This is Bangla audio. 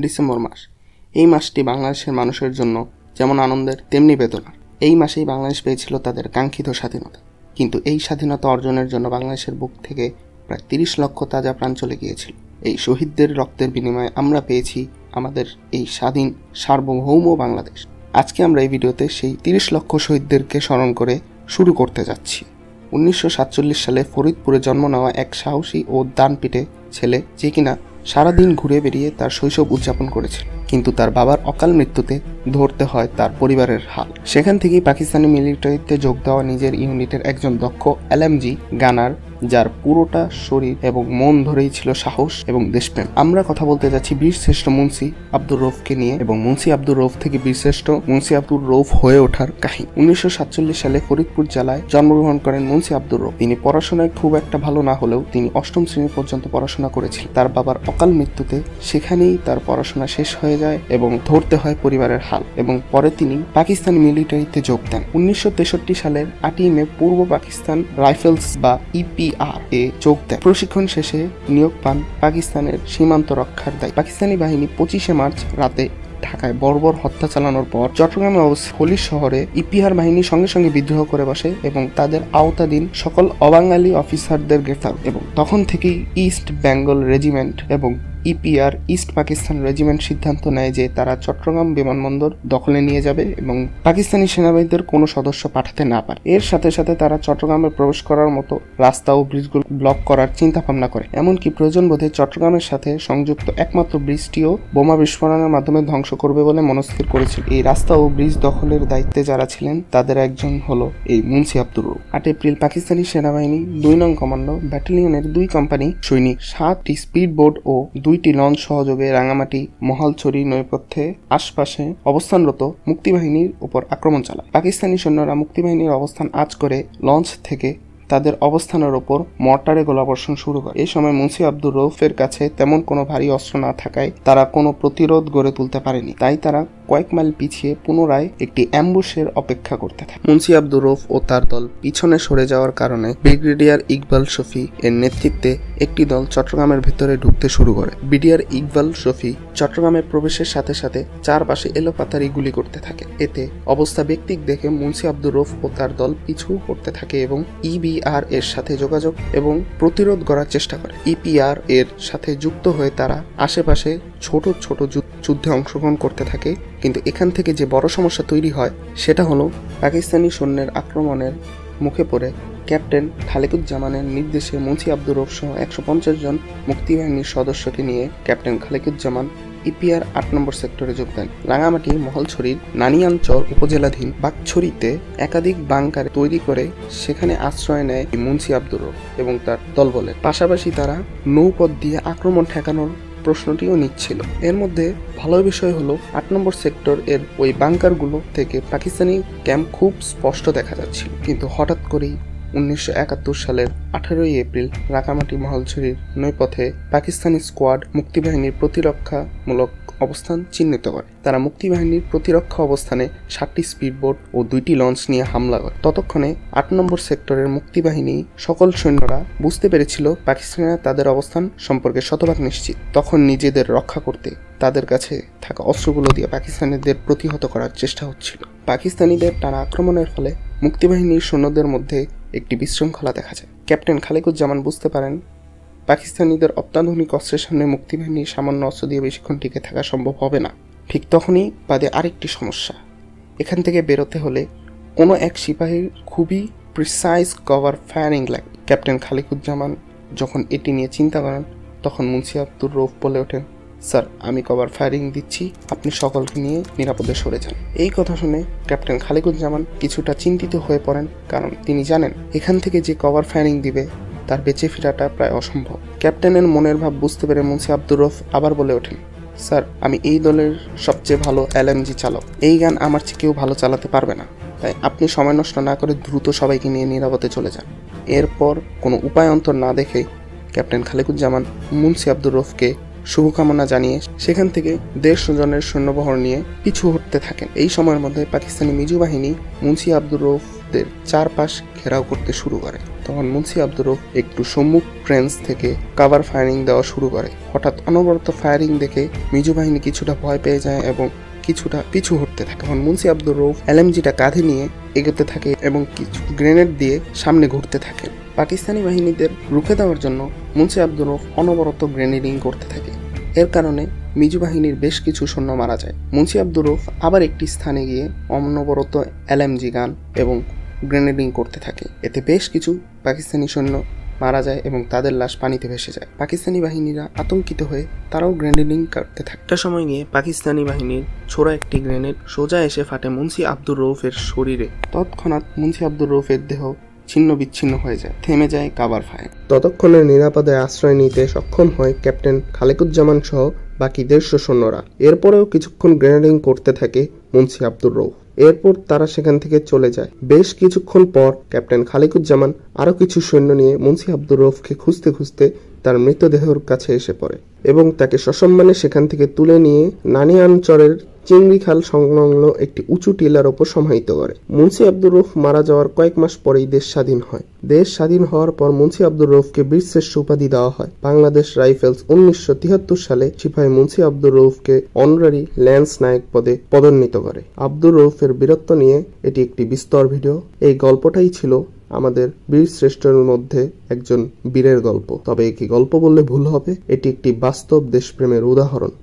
ডিসেম্বর মাস। এই মাসটি বাংলাদেশের মানুষের জন্য যেমন আনন্দের তেমনি বেদনার। এই মাসেই বাংলাদেশ পেয়েছিল তাদের কাঙ্ক্ষিত স্বাধীনতা, কিন্তু এই স্বাধীনতা অর্জনের জন্য বাংলাদেশের বুক থেকে প্রায় 30 লক্ষ তাজা প্রাণ চলে গিয়েছিল। এই শহীদদের রক্তের বিনিময়ে আমরা পেয়েছি আমাদের এই স্বাধীন সার্বভৌম বাংলাদেশ। আজকে আমরা এই ভিডিওতে সেই 30 লক্ষ শহীদদেরকে স্মরণ করে শুরু করতে যাচ্ছি। 1947 সালে ফরিদপুরে জন্ম নেওয়া এক সাহসী ও দানপিটে ছেলে, যে কিনা সারাদিন ঘুরে বেরিয়ে তার শৈশব উদযাপন করেছিল, কিন্তু তার বাবার অকাল মৃত্যুতে ধরতে হয় তার পরিবারের হাল। সেখান থেকেই পাকিস্তানি মিলিটারিতে যোগ দেওয়া নিজের ইউনিটের একজন দক্ষ এলএমজি গানার, যার পুরোটা শরীর এবং মন ধরেই ছিল সাহস এবং দেশপ্রেম। আমরা কথা বলতে যাচ্ছি বীরশ্রেষ্ঠ মুন্সি আব্দুর রউফকে নিয়ে এবং মুন্সি আব্দুর রউফ থেকে বীরশ্রেষ্ঠ মুন্সি আব্দুর রউফ হয়ে ওঠার কাহিনী। 1947 সালে ফরিদপুর জেলায় জন্মগ্রহণ করেন মুন্সি আব্দুর রউফ। তিনি পড়াশোনায় খুব একটা ভালো না হলেও তিনি 8ম শ্রেণী পর্যন্ত পড়াশোনা করেছিলেন। তার বাবার অকাল মৃত্যুতে সেখানেই তার পড়াশোনা শেষ হয়ে যায় এবং ধরতে হয় পরিবারের হাল, এবং পরে তিনি পাকিস্তানি মিলিটারিতে যোগ দেন। 1963 সালের 8ই মে পূর্ব পাকিস্তান রাইফেলস বা ইপিআর এ যোগ দেন। প্রশিক্ষণ শেষে নিয়োগ পান পাকিস্তানের সীমান্ত রক্ষার দায়িত্বে। পাকিস্তানি বাহিনী 25শে মার্চ রাতে ঢাকায় বর্বর হত্যা চালানোর পর চট্টগ্রামে অবস্থিত হলি শহরে ইপিআর বাহিনী সঙ্গে সঙ্গে বিদ্রোহ করে বসে এবং তাদের আওতাধীন সকল অবাঙালি অফিসারদের গ্রেফতার, এবং তখন থেকেই ইস্ট বেঙ্গল রেজিমেন্ট এবং ইপিআর ইস্ট পাকিস্তান রেজিমেন্ট সিদ্ধান্ত নেয় যে তারা চট্টগ্রাম বিমানবন্দর দখলে নিয়ে যাবে এবং পাকিস্তানি সেনাবাহিনীদের কোনো সদস্য পাঠাতে না পারে। এর সাথে সাথে তারা চট্টগ্রামে প্রবেশ করার মতো রাস্তা ও ব্রিজগুলো ব্লক করার চিন্তা ভাবনা করে। এমনকি প্রয়োজন বোধে চট্টগ্রামের সাথে সংযুক্ত একমাত্র ব্রিজটিও বোমা বিস্ফোরণের মাধ্যমে ধ্বংস করবে বলে মনস্থির করেছিল। এই রাস্তা ও ব্রিজ দখলের দায়িত্বে যারা ছিলেন তাদের একজন হলো এই মুন্সি আব্দুর রউফ। 8 এপ্রিল পাকিস্তানি সেনাবাহিনী 2 নং কমান্ডো ব্যাটালিয়নের 2 কোম্পানি সৈনিক, 7টি স্পিড বোট ও 2টি লঞ্চ সহযোগে রাঙামাটি মহালছড়ি নৈপথ্যে আশপাশে অবস্থানরত মুক্তিবাহিনীর উপর আক্রমণ চালায়। পাকিস্তানি সৈন্যরা মুক্তিবাহিনীর অবস্থান আঁচ করে লঞ্চ থেকে তাদের অবস্থানের ওপর মর্টারে গোলাবর্ষণ শুরু করে। এই সময় মুন্সি আব্দুর রউফের কাছে তেমন কোনো ভারী অস্ত্র না থাকায় তারা কোনো প্রতিরোধ গড়ে তুলতে পারেনি। তাই তারা কয়েক মাইল পিছিয়ে পুনরায় একটি অ্যাম্বুশের অপেক্ষা করতে থাকে। মুন্সি আব্দুর রউফ ও তার দল পিছনে সরে যাওয়ার কারণে ব্রিগেডিয়ার ইকবাল শফি এর নেতৃত্বে একটি দল চট্টগ্রামের ভেতরে ঢুকতে শুরু করে। ব্রিগেডিয়ার ইকবাল শফি চট্টগ্রামের প্রবেশের সাথে সাথে চারপাশে এলোপাতাড়ি গুলি করতে থাকে। এতে অবস্থা ব্যক্তিক দেখে মুন্সি আব্দুর রউফ ও তার দল পিছু করতে থাকে এবং ইবিআর এর সাথে যোগাযোগ এবং প্রতিরোধ করার চেষ্টা করে। ইপিআর এর সাথে যুক্ত হয়ে তারা আশেপাশে ছোট ছোট যুদ্ধে অংশগ্রহণ করতে থাকে, কিন্তু এখান থেকে যে বড় সমস্যা তৈরি হয় সেটা হলো পাকিস্তানি সৈন্যের আক্রমণের মুখে পড়ে ক্যাপ্টেন খালেকুজ্জামানের নির্দেশে মুন্সি আব্দুর রউফ সহ 150 জন মুক্তিবাহিনীর সদস্যকে নিয়ে ক্যাপ্টেন খালেকুজ্জামান ইপিআর 8 নম্বর সেক্টরে যোগ দেন। রাঙামাটি মহলছড়ির নানিয়ানচর উপজেলাধীন বাকছড়িতে একাধিক বাংকার তৈরি করে সেখানে আশ্রয় নেয় মুন্সি আব্দুর রউফ এবং তার দলবলের। পাশাপাশি তারা নৌপথ দিয়ে আক্রমণ ঠেকানোর প্রশ্নটিও নিচ্ছিল। এর মধ্যে ভালো বিষয় হলো 8 নম্বর সেক্টর এর ওই বাংকারগুলো থেকে পাকিস্তানি ক্যাম্প খুব স্পষ্ট দেখা যাচ্ছিল, কিন্তু হঠাৎ করেই 1971 সালের 18 এপ্রিল রাঙামাটি মহলছড়ির নৈপথে পাকিস্তানি স্কোয়াড মুক্তিবাহিনীর প্রতিরক্ষামূলক অবস্থান চিহ্নিত করে। তারা মুক্তিবাহিনীর প্রতিরক্ষা অবস্থানে 7টি স্পিডবোট ও 2টি লঞ্চ নিয়ে হামলা করে। ততক্ষণে 8 নম্বর সেক্টরের মুক্তিবাহিনী সকল সৈন্যরা বুঝতে পেরেছিল পাকিস্তানিরা তাদের অবস্থান সম্পর্কে শতভাগ নিশ্চিত। তখন নিজেদের রক্ষা করতে তাদের কাছে থাকা অস্ত্রগুলো দিয়ে পাকিস্তানিদের প্রতিহত করার চেষ্টা হচ্ছিল। পাকিস্তানিদের টানা আক্রমণের ফলে মুক্তিবাহিনীর সৈন্যদের মধ্যে একটি বিশৃঙ্খলা দেখা যায়। ক্যাপ্টেন খালেকুজ্জামান বুঝতে পারেন পাকিস্তানিদের অত্যাধুনিক অস্ত্রের সামনে মুক্তিবাহিনীর সামান্য অস্ত্র দিয়ে বেশিক্ষণ টিকে থাকা সম্ভব হবে না। ঠিক তখনই বাদে আরেকটি সমস্যা। এখান থেকে বেরোতে হলে কোনো এক সিপাহীর খুবই প্রিসাইজ কভার ফায়ারিং লাগবে। ক্যাপ্টেন খালেকুজ্জামান যখন এটি নিয়ে চিন্তা করেন তখন মুন্সি আব্দুর রউফ বলে ওঠেন, স্যার আমি কভার ফায়ারিং দিচ্ছি, আপনি সকলকে নিয়ে নিরাপদে সরে যান। এই কথা শুনে ক্যাপ্টেন খালেকুজ্জামান কিছুটা চিন্তিত হয়ে পড়েন, কারণ তিনি জানেন এখান থেকে যে কভার ফায়ারিং দিবে তার বেঁচে ফেরাটা প্রায় অসম্ভব। ক্যাপ্টেনের মনের ভাব বুঝতে পেরে মুন্সি আব্দুর রউফ আবার বলে ওঠেন, স্যার আমি এই দলের সবচেয়ে ভালো এলএমজি চালক, এই গান আমার চেয়ে কেউ ভালো চালাতে পারবে না, তাই আপনি সময় নষ্ট না করে দ্রুত সবাইকে নিয়ে নিরাপদে চলে যান। এরপর কোনো উপায় অন্তর না দেখে ক্যাপ্টেন খালেকুজ্জামান মুন্সি আব্দুর রউফকে শুভকামনা জানিয়ে সেখান থেকে 150 জনের সৈন্যবহর নিয়ে পিছু হটতে থাকেন। এই সময়ের মধ্যে পাকিস্তানি মিজু বাহিনী মুন্সি আব্দুর রউফ রৌফদের চারপাশ ঘেরাও করতে শুরু করে। তখন মুন্সি আব্দুর রৌফ একটু সম্মুখ রেঞ্জ থেকে কাভার ফায়ারিং দেওয়া শুরু করে। হঠাৎ অনবরত ফায়ারিং দেখে মিজু বাহিনী কিছুটা ভয় পেয়ে যায় এবং কিছুটা পিছু হটতে থাকে। তখন মুন্সি আব্দুর রৌফ এলএমজিটা কাঁধে নিয়ে এগোতে থাকে এবং কিছু গ্রেনেড দিয়ে সামনে ঘুরতে থাকে। পাকিস্তানি বাহিনীদের রুখে দেওয়ার জন্য মুন্সি আব্দুর রৌফ অনবরত গ্রেনেডিং করতে থাকে। এর কারণে মিজু বাহিনীর বেশ কিছু সৈন্য মারা যায়। মুন্সি আব্দুর রৌফ আবার একটি স্থানে গিয়ে অনবরত এলএমজি গান এবং গ্রেনেডিং করতে থাকে। এতে বেশ কিছু পাকিস্তানি সৈন্য মারা যায় এবং তাদের লাশ পানিতে ভেসে যায়। পাকিস্তানি বাহিনীরা আতঙ্কিত হয়ে তারাও গ্রেনেডিং করতে থাকে। একটা সময় গিয়ে পাকিস্তানি বাহিনীর ছোড়া একটি গ্রেনেড সোজা এসে ফাটে মুন্সি আব্দুর রৌফের শরীরে। তৎক্ষণাৎ মুন্সি আব্দুর রৌফের দেহ ছিন্ন বিচ্ছিন্ন হয়ে যায়, থেমে যায় কাভার ফায়ার। ততক্ষণে নিরাপদে আশ্রয় নিতে সক্ষম হয় ক্যাপ্টেন খালেকুজ্জামান সহ বাকি 150 সৈন্যরা। এরপরেও কিছুক্ষণ গ্রেনেডিং করতে থাকে মুন্সি আব্দুর রৌফ। এরপর তারা সেখান থেকে চলে যায়। বেশ কিছুক্ষণ পর ক্যাপ্টেন খালেকুজ্জামান আরো কিছু সৈন্য নিয়ে মুন্সি আব্দুর রৌফকে খুঁজতে খুঁজতে তার মৃতদেহের কাছে এসে পড়ে এবং তাকে সসম্মানে সেখান থেকে তুলে নিয়ে নানিয়ানচরের চিংড়ি খাল সংলগ্ন একটি উঁচু টিলার ওপর সমাহিত করে। মুন্সি আব্দুর রৌফ মারা যাওয়ার কয়েক মাস পরেই দেশ স্বাধীন হয়। দেশ স্বাধীন হওয়ার পর মুন্সি আব্দুর রৌফকে বীরশ্রেষ্ঠ উপাধি দেওয়া হয়। বাংলাদেশ রাইফেলস 1973 সালে সিপাহী মুন্সি আব্দুর রৌফকে অনারারি ল্যান্স নায়ক পদে পদোন্নীত করে। আব্দুর রৌফের বীরত্ব নিয়ে এটি একটি বিস্তর ভিডিও। এই গল্পটাই ছিল আমাদের বীর শ্রেষ্ঠের মধ্যে একজন বীরের গল্প। তবে একে গল্প বললে ভুল হবে, এটি একটি বাস্তব দেশপ্রেমের উদাহরণ।